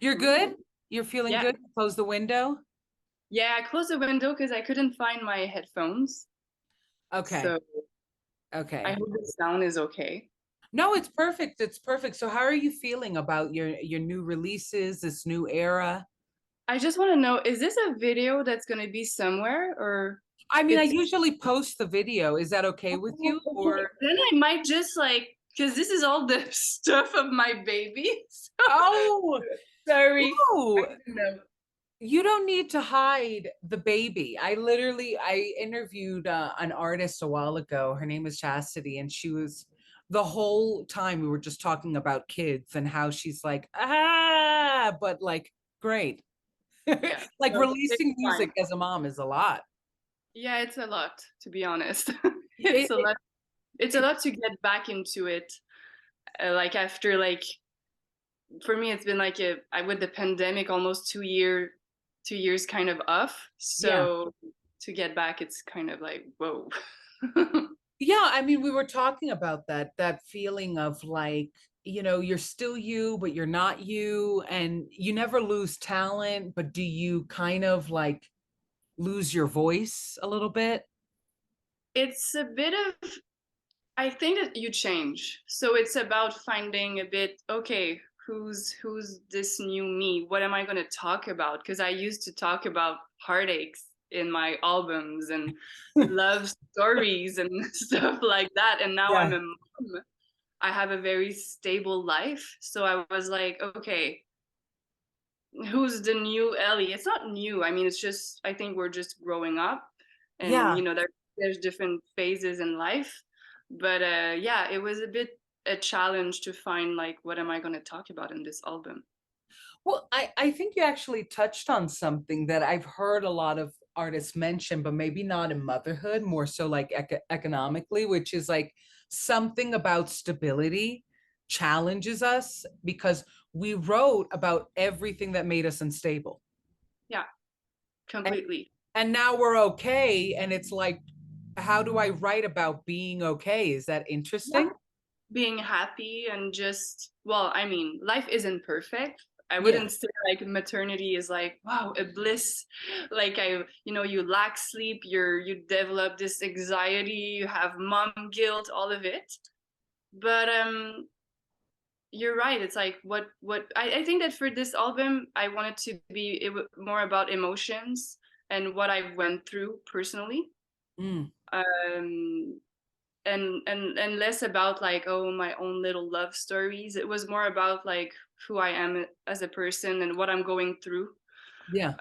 You're good? You're feeling Yeah. good? Close the window? Yeah, I closed the window because I couldn't find my headphones. Okay. So I Okay. hope the sound is okay. No, it's perfect. It's perfect. So how are you feeling about your new releases, this new era? I just want to know, is this a video that's going to be somewhere or I mean, I it's usually post the video. Is that okay with oh, you? okay. Or Then I might just like because this is all the stuff of my baby. oh, Sorry. I no. don't know. You don't need to hide the baby. I interviewed an artist a while ago. Her name is Chastity, and she was the whole time we were just talking about kids and how she's like, but like, great. Yeah. Like So it's releasing music fine. as a mom is a lot. Yeah, it's a lot, to be honest. It's It, a it, lot. It's a lot to get back into it. Like after like for me it's been like with the pandemic almost 2 years kind of off, yeah. so to get back it's kind of like whoa. Yeah, I mean, we were talking about that feeling of like, you're still you, but you're not you, and you never lose talent, but do you kind of like lose your voice a little bit? It's a bit of, I think that you change, so it's about finding a bit, okay, who's this new me, what am I going to talk about, because I used to talk about heartaches in my albums and love stories and stuff like that, and now I'm Yeah. a mom. I have a very stable life. So I was like, okay, who's the new Ellie? It's not new. I mean, it's just, I think we're just growing up and, Yeah. there's different phases in life. But yeah, it was a bit a challenge to find like, what am I going to talk about in this album? Well, I think you actually touched on something that I've heard a lot of artists mention, but maybe not in motherhood, more so like economically, which is like something about stability challenges us because we wrote about everything that made us unstable. Yeah, And completely. and now we're okay. And it's like, how do I write about being okay? Is that Yeah. interesting? Being happy and just, well, I mean, life isn't perfect. I Yeah. wouldn't say like maternity is like wow a bliss, like you lack sleep, you develop this anxiety, you have mom guilt, all of it. But you're right, it's like what I think that for this album I wanted to be more about emotions and what I went through personally. Mm. um and less about like oh my own little love stories. It was more about like who I am as a person and what I'm going through. Yeah.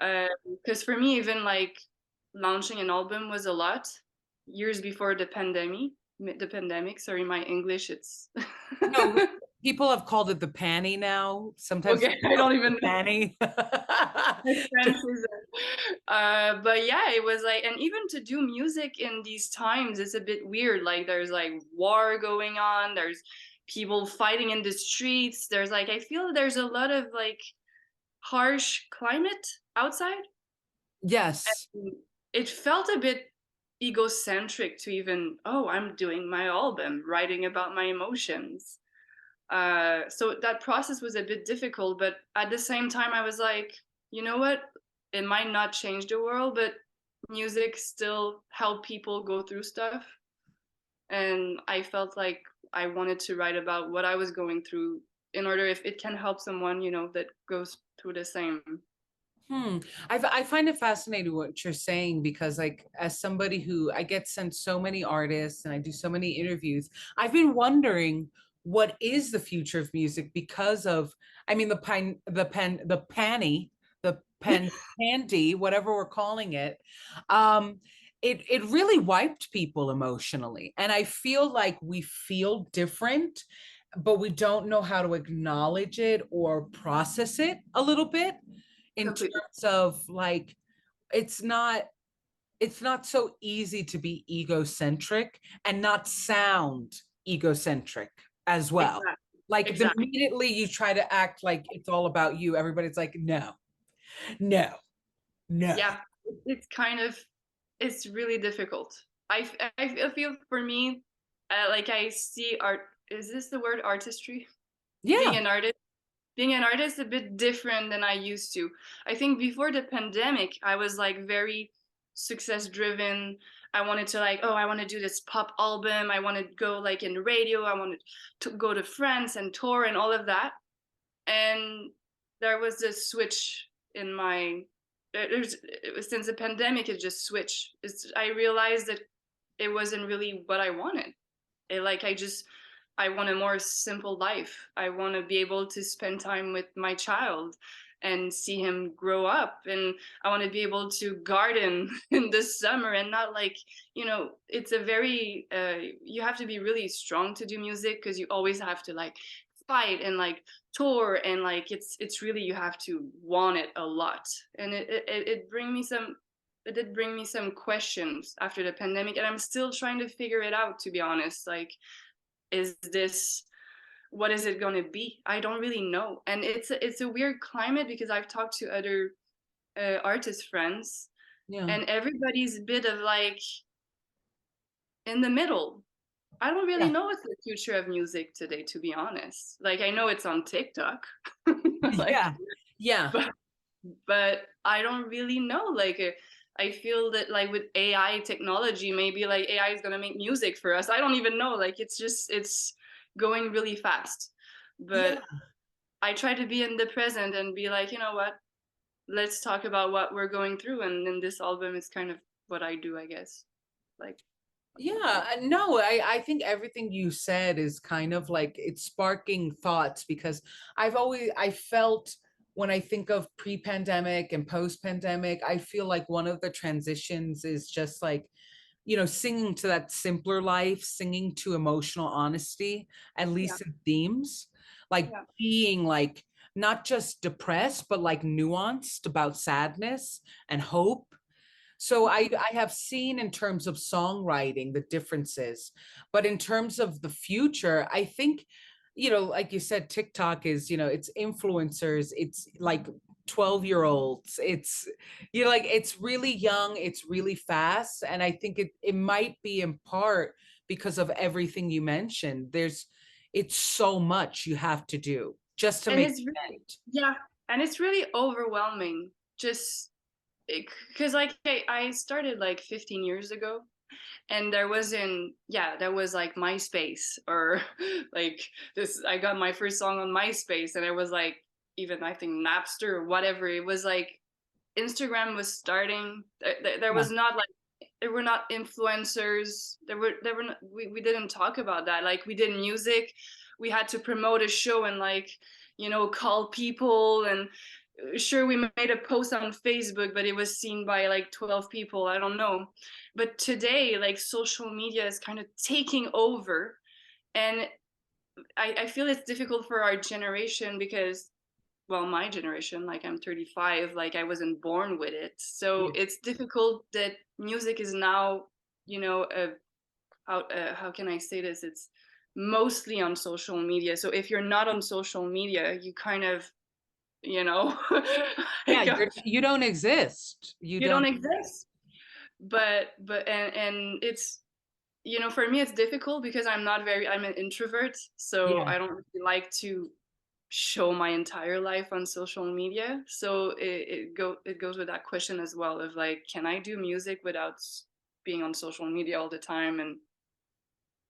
Because for me even like launching an album was a lot years before the pandemic. Sorry, my English, it's No, people have called it the panty now. Sometimes okay. I don't even know panty. my French is but yeah, it was like, and even to do music in these times it's a bit weird, like there's like war going on, there's people fighting in the streets, there's like I feel there's a lot of like harsh climate outside. Yes. It felt a bit egocentric to even, oh, I'm doing my album writing about my emotions. So that process was a bit difficult, but at the same time I was like, you know what, it might not change the world, but music still help people go through stuff. And I felt like I wanted to write about what I was going through in order if it can help someone, that goes through the same. Hmm. I find it fascinating what you're saying because, like, as somebody who I get sent so many artists and I do so many interviews, I've been wondering what is the future of music because of, I mean, the panny, the pen, panty, whatever we're calling it. Um, it really wiped people emotionally, and I feel like we feel different, but we don't know how to acknowledge it or process it a little bit in Completely. terms of like it's not it's not so easy to be egocentric and not sound egocentric as well. Exactly. Like the Exactly. immediately you try to act like it's all about you, everybody's like, no, no, no. Yeah, it's kind of, it's really difficult. I feel for me, like I see art. Is this the word artistry? Being Yeah. an artist. being an artist a bit different than I used to. I think before the pandemic, I was like very success driven. I wanted to like, oh, I want to do this pop album. I want to go like in radio. I wanted to go to France and tour and all of that. And there was this switch in my since the pandemic it just switched. I realized that it wasn't really what I wanted. Like I want a more simple life. I want to be able to spend time with my child and see him grow up, and I want to be able to garden in the summer and not like, it's a very you have to be really strong to do music because you always have to like fight and like tour, and like it's really, you have to want it a lot. And it did bring me some questions after the pandemic, and I'm still trying to figure it out, to be honest. Like, is this, what is it going to be? I don't really know. And it's a weird climate because I've talked to other artist friends, Yeah. and everybody's a bit of like in the middle. I don't really Yeah. know what's the future of music today, to be honest. Like, I know it's on TikTok, like, Yeah. Yeah. but I don't really know. Like, I feel that like with AI technology, maybe like AI is gonna make music for us. I don't even know. Like, it's going really fast. Yeah. But I try to be in the present and be like, you know what? Let's talk about what we're going through. And then this album is kind of what I do, I guess. Like, Yeah, no, I think everything you said is kind of like it's sparking thoughts because I felt when I think of pre-pandemic and post-pandemic, I feel like one of the transitions is just like, singing to that simpler life, singing to emotional honesty, at yeah, least in themes, like yeah, being like not just depressed, but like nuanced about sadness and hope. So I have seen in terms of songwriting the differences, but in terms of the future, I think, like you said, TikTok is, it's influencers, it's like 12-year-olds, it's, like it's really young, it's really fast. And I think it might be in part because of everything you mentioned. It's so much you have to do just to and make it's it really, end. yeah, and it's really overwhelming. Just because like I started like 15 years ago, and there wasn't, yeah, there was like MySpace, or like this, I got my first song on MySpace, and it was like, even I think Napster or whatever. It was like Instagram was starting. There Yeah, was not like, there were not influencers. There were not, we didn't talk about that. Like, we did music, we had to promote a show and like, call people. And sure, we made a post on Facebook, but it was seen by like 12 people, I don't know. But today, like, social media is kind of taking over. And I feel it's difficult for our generation because, well, my generation, like, I'm 35, like, I wasn't born with it. So yeah, it's difficult that music is now, you know, how can I say this? It's mostly on social media. So if you're not on social media, you kind of, you know, yeah. You don't exist. You you don't don't. exist. But and it's, for me it's difficult because I'm an introvert, so Yeah. I don't really like to show my entire life on social media. So it goes with that question as well of like, can I do music without being on social media all the time?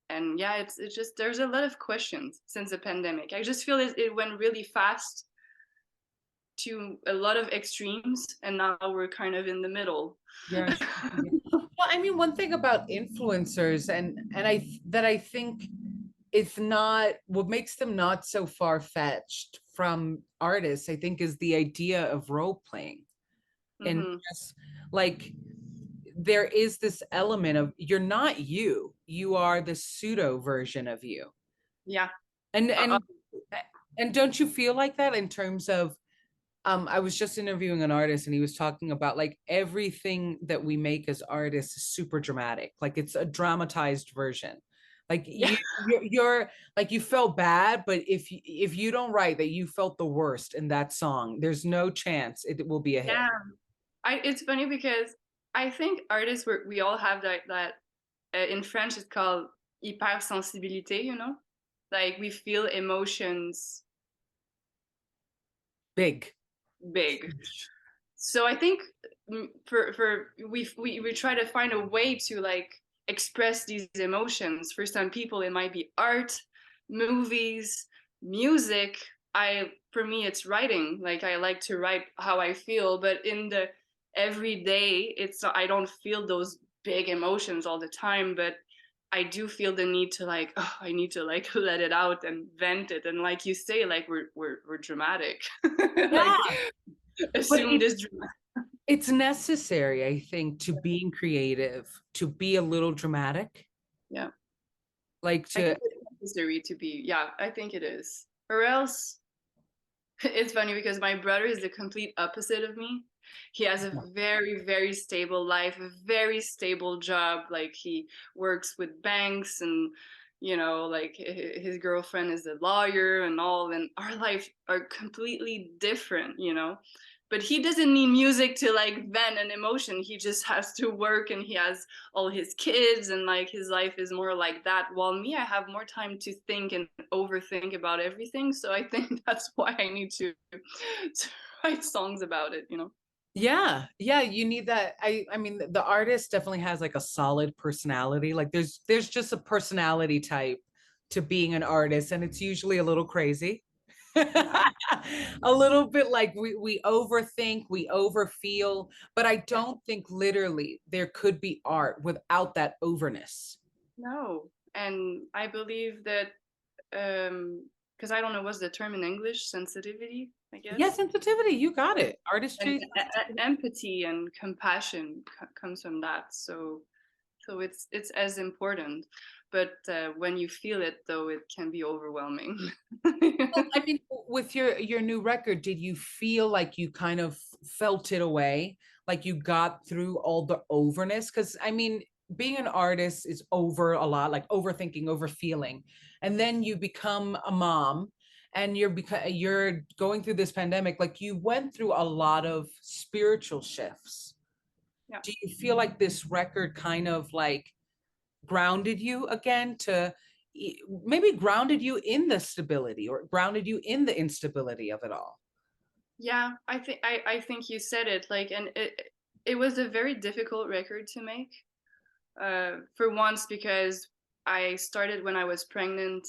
And yeah, it's just, there's a lot of questions since the pandemic. I just feel it went really fast to a lot of extremes, and now we're kind of in the middle. Yeah, sure. Yeah. Well, I mean, one thing about influencers and I think it's not what makes them not so far-fetched from artists, I think, is the idea of role playing. And Hmm. just like there is this element of you're not you, you are the pseudo version of you. Yeah. And Uh, and don't you feel like that in terms of I was just interviewing an artist and he was talking about like everything that we make as artists is super dramatic. Like it's a dramatized version. Like yeah. you're like you felt bad, but if you don't write that you felt the worst in that song, there's no chance it will be a hit. Yeah. It's funny because I think artists, we all have that in French it's called hypersensibilité, like we feel emotions Big. big. So I think for we try to find a way to like express these emotions. For some people it might be art, movies, music. I For me it's writing. Like I like to write how I feel, but in the everyday it's I don't feel those big emotions all the time, but I do feel the need to like, oh, I need to like let it out and vent it. And like you say, like we're dramatic. Like Yeah, but assume this it's necessary, I think, to being creative, to be a little dramatic, yeah. like I to, think it's necessary to be, yeah, I think it is. Or else it's funny because my brother is the complete opposite of me. He has a very, very stable life, a very stable job. Like he works with banks and, like his girlfriend is a lawyer and all, and our life are completely different. But he doesn't need music to like vent an emotion. He just has to work and he has all his kids and like his life is more like that. While me, I have more time to think and overthink about everything. So I think that's why I need to write songs about it. yeah, yeah, you need that. I mean, the artist definitely has like a solid personality. Like there's just a personality type to being an artist, and it's usually a little crazy. Yeah. A little bit like we overthink, we overfeel, but I Yeah. don't think literally there could be art without that overness. No. And I believe that because I don't know what's the term in English, sensitivity, I Yeah, guess. sensitivity, you got it. And Artistry. empathy and compassion comes from that. So it's as important, but when you feel it, though, it can be overwhelming. Well, I mean, with your new record, did you feel like you kind of felt it away, like you got through all the overness? Because I mean, being an artist is over a lot, like overthinking, overfeeling, and then you become a mom, and you're going through this pandemic. Like you went through a lot of spiritual shifts. Yeah. Do you feel like this record kind of like grounded you again to maybe grounded you in the stability or grounded you in the instability of it all? Yeah, I think you said it, like, and it was a very difficult record to make. For once, because I started when I was pregnant,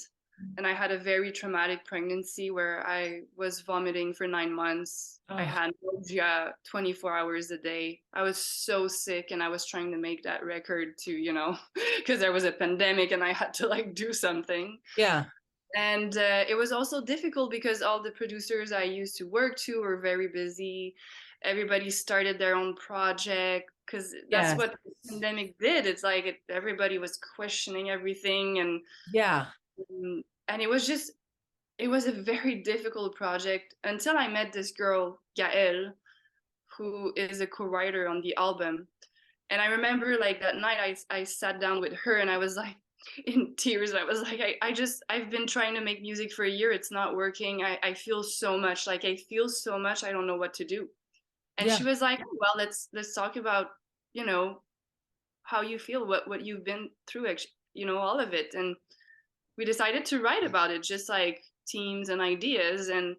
and I had a very traumatic pregnancy where I was vomiting for 9 months. I Oh, had nausea 24 hours a day. I was so sick, and I was trying to make that record to, because there was a pandemic and I had to like do something. yeah, And it was also difficult because all the producers I used to work to were very busy. Everybody started their own project because that's yeah, what the pandemic did. It's like everybody was questioning everything, yeah, and it was a very difficult project until I met this girl Gaëlle, who is a co-writer on the album. And I remember like that night I sat down with her and I was like in tears. I was like, I've been trying to make music for a year. It's not working. I feel so much. Like I feel so much. I don't know what to do. And yeah, she was like, well, let's talk about, you know, how you feel, what you've been through, all of it. And we decided to write about it, just like teams and ideas. And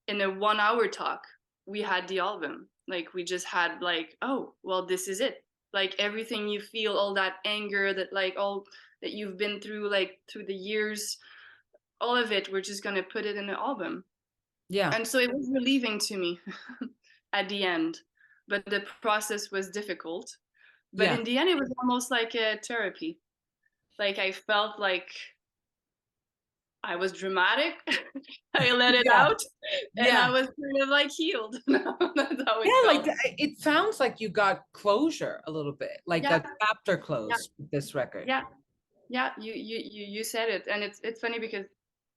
in a 1 hour talk, we had the album. Like we just had like, oh, well, this is it. Like everything you feel, all that anger, that like all that you've been through, like through the years, all of it, we're just gonna put it in the album. yeah, And so it was relieving to me at the end, but the process was difficult. But yeah, in the end, it was almost like a therapy. Like I felt like I was dramatic. I let it yeah, out, and I yeah, was kind of like healed. That's how it yeah. Like felt. it sounds like you got closure a little bit, like Yeah, a chapter yeah, closed with this record. yeah, yeah. You said it, and it's funny because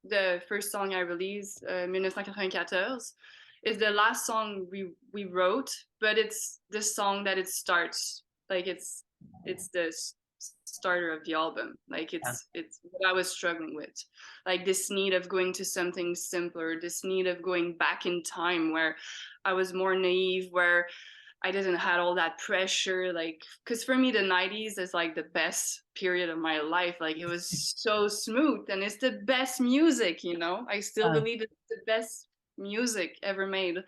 the first song I released, 1994, is the last song we wrote, but it's the song that it starts. Like it's the starter of the album. Like Yeah, it's what I was struggling with, like this need of going to something simpler, this need of going back in time where I was more naive, where I didn't had all that pressure, like because for me the 90s is like the best period of my life. Like it was so smooth and it's the best music. I still uh, believe it's the best music ever made.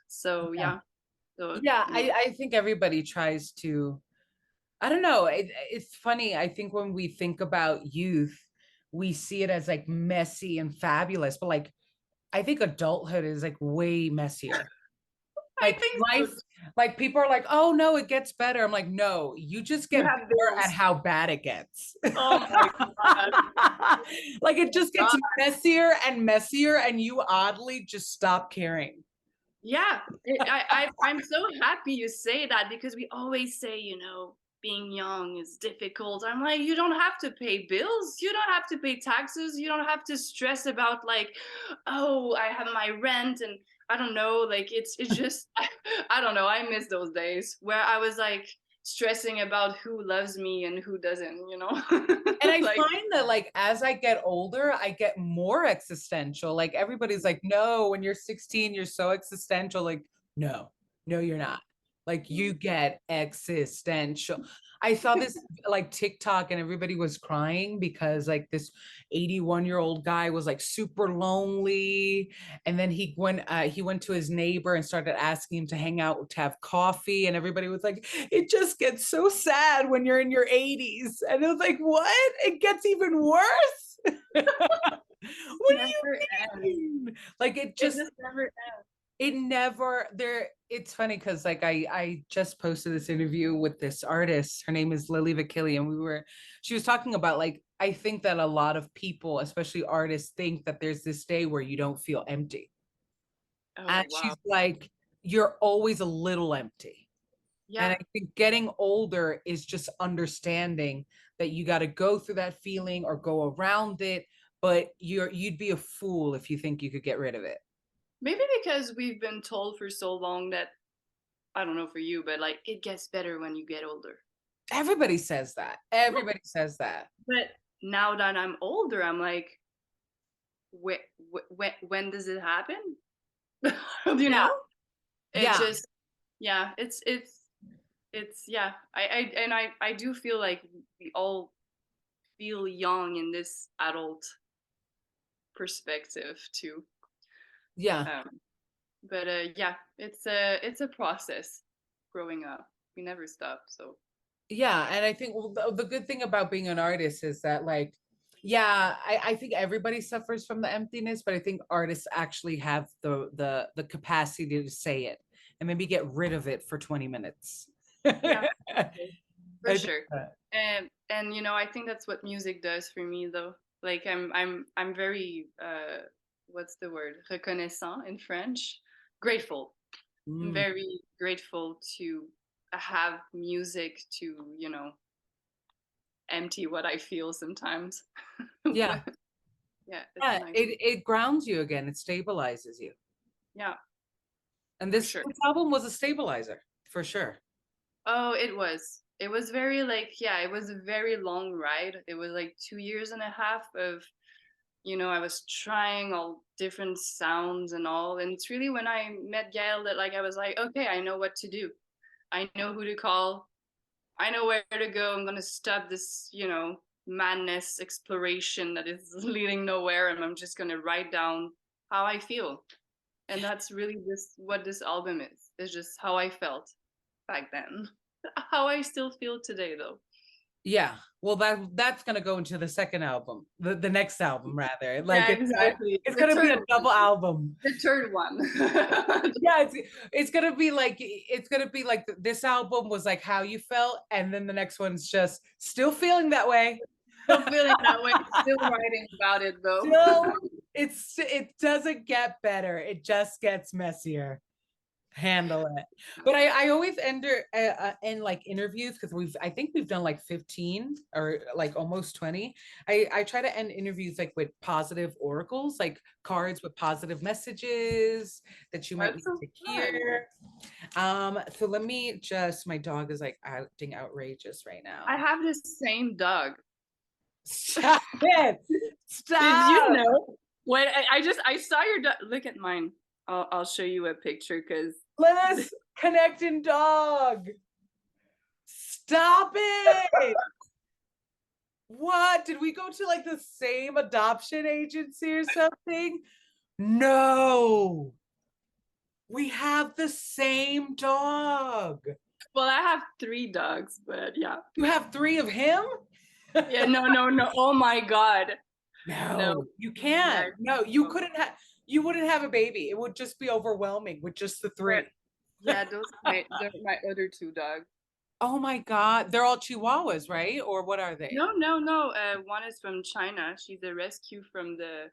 So Yeah. yeah. So Yeah, you know, I think everybody tries to, I don't know. It's funny. I think when we think about youth, we see it as like messy and fabulous, but like I think adulthood is like way messier. I Like think so. life, like people are like, oh no, it gets better. I'm like, no, you just You get have better at bills. how bad it gets. Oh my God. Like it just gets God. messier and messier, and you oddly just stop caring. Yeah, I'm so happy you say that because we always say, you know, being young is difficult. I'm like, you don't have to pay bills, you don't have to pay taxes, you don't have to stress about like, oh, I have my rent and I don't know, like it's just I don't know. I miss those days where I was like stressing about who loves me and who doesn't, you know, And I like find that like as I get older, I get more existential. Like everybody's like, no, when you're 16, you're so existential. Like, no, no, you're not. Like you get existential. I saw this like TikTok and everybody was crying because like this 81-year-old guy was like super lonely. And then he went to his neighbor and started asking him to hang out to have coffee. And everybody was like, it just gets so sad when you're in your 80s. And it was like, what? It gets even worse. What do never you ends. mean? Like It just never ends. it never there. It's funny because like I just posted this interview with this artist. Her name is Lily Vakili, and she was talking about like I think that a lot of people, especially artists, think that there's this day where you don't feel empty. Oh And wow. she's like, you're always a little empty. And Yeah. I think getting older is just understanding that you got to go through that feeling or go around it, but you'd be a fool if you think you could get rid of it. Maybe because we've been told for so long that I don't know for you, but like it gets better when you get older. Everybody says that. Everybody says that. But now that I'm older, I'm like, when does it happen? You Yeah. know, it Yeah. just yeah, it's yeah. I do feel like we all feel young in this adult perspective too. Yeah. Um, but yeah, it's a process growing up. We never stop. So Yeah. And I think well, the good thing about being an artist is that like, yeah, I think everybody suffers from the emptiness, but I think artists actually have the capacity to say it and maybe get rid of it for 20 minutes. yeah, for I sure. For think sure. that. And you know, I think that's what music does for me though. Like I'm very what's the word? Reconnaissant in French. Grateful. I'm Mm, very grateful to have music to, you know, empty what I feel sometimes. yeah. But yeah, it's Yeah, nice. it grounds you again. It stabilizes you. Yeah, And for this, sure. this album was a stabilizer for sure. Oh, it was. It was very like, yeah, it was a very long ride. It was like 2 years and a half of, you know, I was trying all different sounds and all. And it's really when I met Gail that like I was like, okay, I know what to do. I know who to call. I know where to go. I'm gonna stop this, you know, madness exploration that is leading nowhere, and I'm just gonna write down how I feel. And that's really this what this album is. It's just how I felt back then. How I still feel today though. Yeah. Well, that's gonna go into the second album, the next album rather. Like Yeah, exactly. it's The gonna be third a one. double album. The third one. Yeah, it's gonna be like this album was like how you felt, and then the next one's just still feeling that way. Still feeling that way. Still writing about it though. Still, it doesn't get better. It just gets messier. Handle it. But I always enter in like interviews because I think we've done like 15 or like almost 20. I try to end interviews like with positive oracles, like cards with positive messages that you might That's need so to fun. hear. So let me just, my dog is like acting outrageous right I now. have this same dog. Stop it. Did you Stop. know? When I saw your dog. Look at mine. I'll show you a picture because Let us connect in dog. Stop it. What? Did we go to like the same adoption agency or something? No. We have the same dog. Well, I have 3 dogs, but yeah. You have three of him? Yeah, no, no, no. Oh my God. No. No, you Yeah, can't. No, you no. couldn't have. You wouldn't have a baby. It would just be overwhelming with just the But three. yeah, they're my other 2 dogs. Oh my God. They're all Chihuahuas, right? Or what are they? No, no, no. One is from China. She's a rescue from the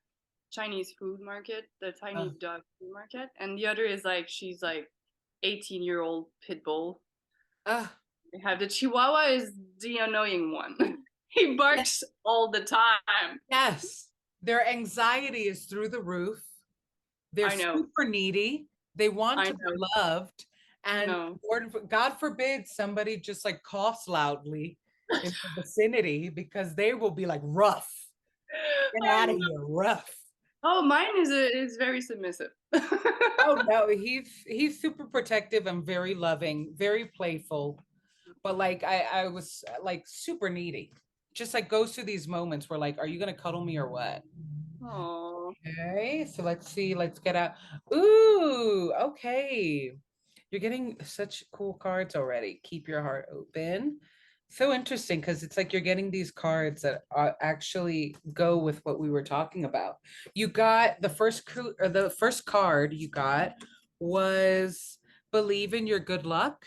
Chinese food market, the Uh, tiny dog food market. And the other is like she's like 18-year-old pit bull. uh, We have the Chihuahua is the annoying one. He barks all the time. yes. Their anxiety is through the roof. They're I know. super needy. They want I to be know. loved. I And know. God forbid somebody just like coughs loudly in the vicinity because they will be like rough. Get I out of know. here, rough. Oh, mine is very submissive. Oh no, he's super protective and very loving, very playful. But like I was like super needy. Just like goes through these moments where like, are you gonna cuddle me or what? Oh, Okay, so let's see. Let's get out. Ooh, okay. You're getting such cool cards already. Keep your heart open. So interesting because it's like you're getting these cards that actually go with what we were talking about. You got the the first card you got was believe in your good luck.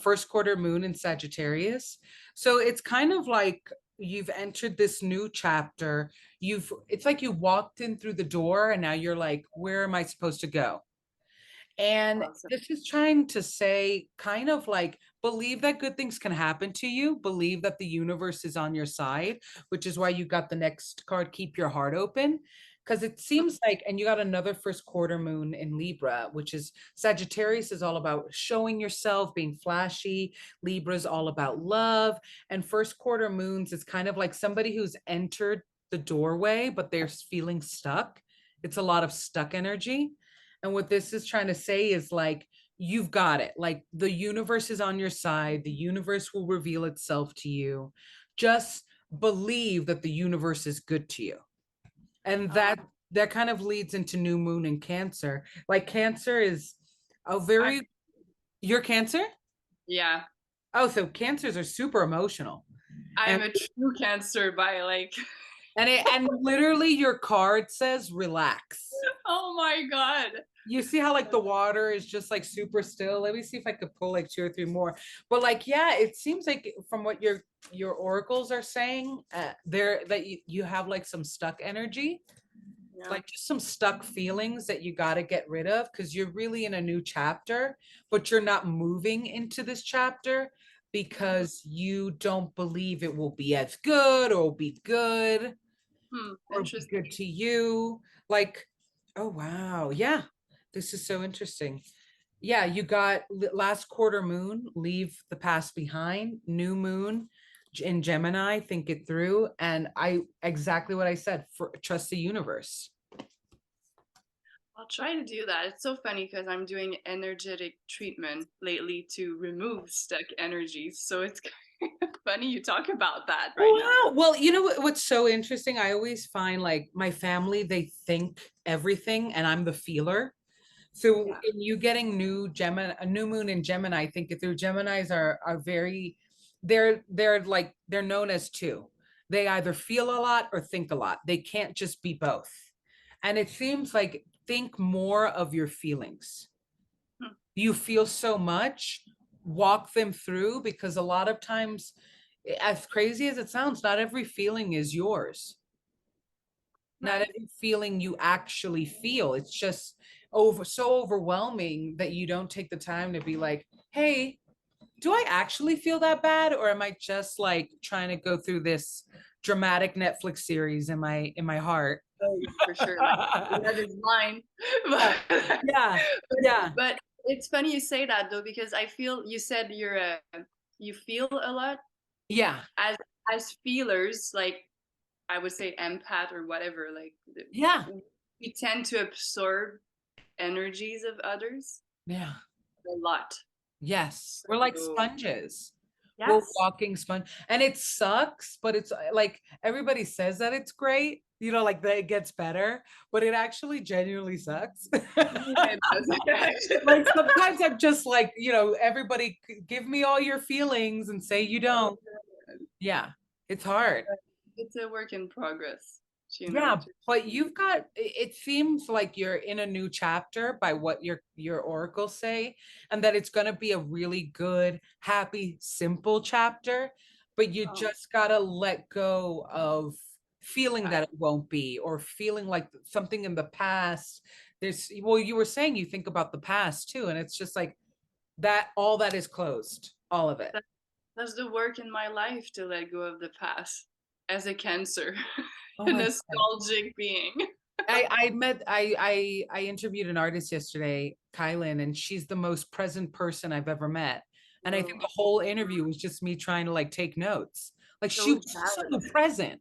First quarter moon in Sagittarius. So it's kind of like you've entered this new chapter. It's like you walked in through the door and now you're like, where am I supposed to go? And awesome. this is trying to say, kind of like, believe that good things can happen to you, believe that the universe is on your side, which is why you got the next card, keep your heart open. Because it seems like, and you got another first quarter moon in Libra, which is Sagittarius is all about showing yourself, being flashy. Libra is all about love. And first quarter moons is kind of like somebody who's entered the doorway, but they're feeling stuck. It's a lot of stuck energy. And what this is trying to say is like, you've got it. Like the universe is on your side. The universe will reveal itself to you. Just believe that the universe is good to you. And Uh, that kind of leads into new moon and Cancer. Like Cancer is a I, very you're Cancer? yeah, Oh, so Cancers are super emotional. I'm And a true Cancer by like. and literally your card says relax. Oh my God. You see how like the water is just like super still. Let me see if I could pull like two or three more. But like, yeah, it seems like from what your oracles are saying, there that you have like some stuck energy, Yeah. like just some stuck feelings that you got to get rid of because you're really in a new chapter, but you're not moving into this chapter because you don't believe it will be as good or be good or be Interesting. good to you. Like, oh wow, yeah, this is so interesting. Yeah, you got last quarter moon, leave the past behind, new moon in Gemini, think it through. And I exactly what I said for trust the universe. I'll try to do that. It's so funny because I'm doing energetic treatment lately to remove stuck energies. So it's kind of funny you talk about that right now. Oh, wow. Well, you know what's so interesting? I always find like my family, they think everything and I'm the feeler. So Yeah. in you getting new Gemini, a new moon in Gemini, think it through. Geminis are very, they're like they're known as two. They either feel a lot or think a lot. They can't just be both. And it seems like think more of your feelings. Hmm. You feel so much, walk them through because a lot of times, as crazy as it sounds, not every feeling is yours. Not Right. every feeling you actually feel. It's just over so overwhelming that you don't take the time to be like, hey, do I actually feel that bad? Or am I just like trying to go through this dramatic Netflix series in my heart? Oh, yeah, for sure. Love is blind. Yeah, but, yeah, yeah, but it's funny you say that though, because I feel you said you feel a lot yeah, as feelers, like I would say empath or whatever, like yeah, we tend to absorb energies of others yeah. a lot. Yes. We're like So sponges. We're Yes. walking sponge. And it sucks, but it's like everybody says that it's great, you know, like that it gets better, but it actually genuinely sucks. Yeah, it Like does. sometimes I'm just like, you know, everybody give me all your feelings and say you don't. Yeah, it's hard. It's a work in progress, you know. Yeah, but you've got it seems like you're in a new chapter by what your oracles say, and that it's going to be a really good, happy, simple chapter, but you Oh, just got to let go of feeling yeah. that it won't be or feeling like something in the past. There's well, you were saying you think about the past too, and it's just like that all that is closed, all of it. That, that's the work in my life to let go of the past as a Cancer, Oh a my God. nostalgic being. I interviewed an artist yesterday, Kylan, and she's the most present person I've ever met. And I think Oh, the whole interview was just me trying to like take notes. Like she so was so jealous. present.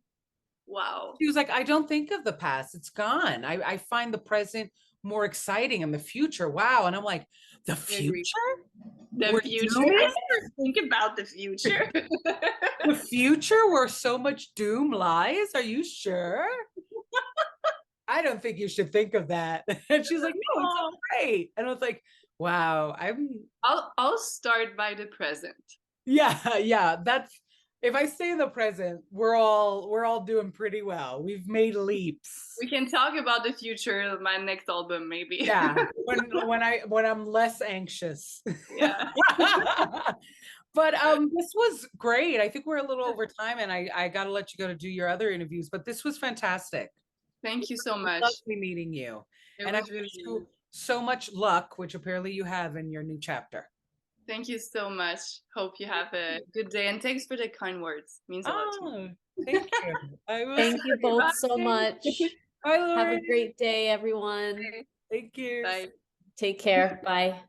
Wow. She was like, I don't think of the past. It's gone. I find the present more exciting and the future. Wow. And I'm like, the I agree. future? The We're future. doomed? I never think about the future. The future where so much doom lies? Are you sure? I don't think you should think of that. And she's like, no, it's all Oh, great. And I was like, wow, I'll start by the present. yeah, yeah, that's, if I stay in the present, we're all doing pretty well. We've made leaps. We can talk about the future of my next album, maybe. Yeah, when I'm less anxious. Yeah. But this was great. I think we're a little over time and I gotta let you go to do your other interviews, but this was fantastic. Thank you so much. Lovely meeting you. It And I was wish really, you so much luck, which apparently you have in your new chapter. thank you so much. Hope you have a good day and thanks for the kind words. Means a lot to me. Oh, thank you. I will see Thank you you. both so Bye. much. Bye, Have a Lori. great day, everyone. Thank you. Bye. Take care. Bye.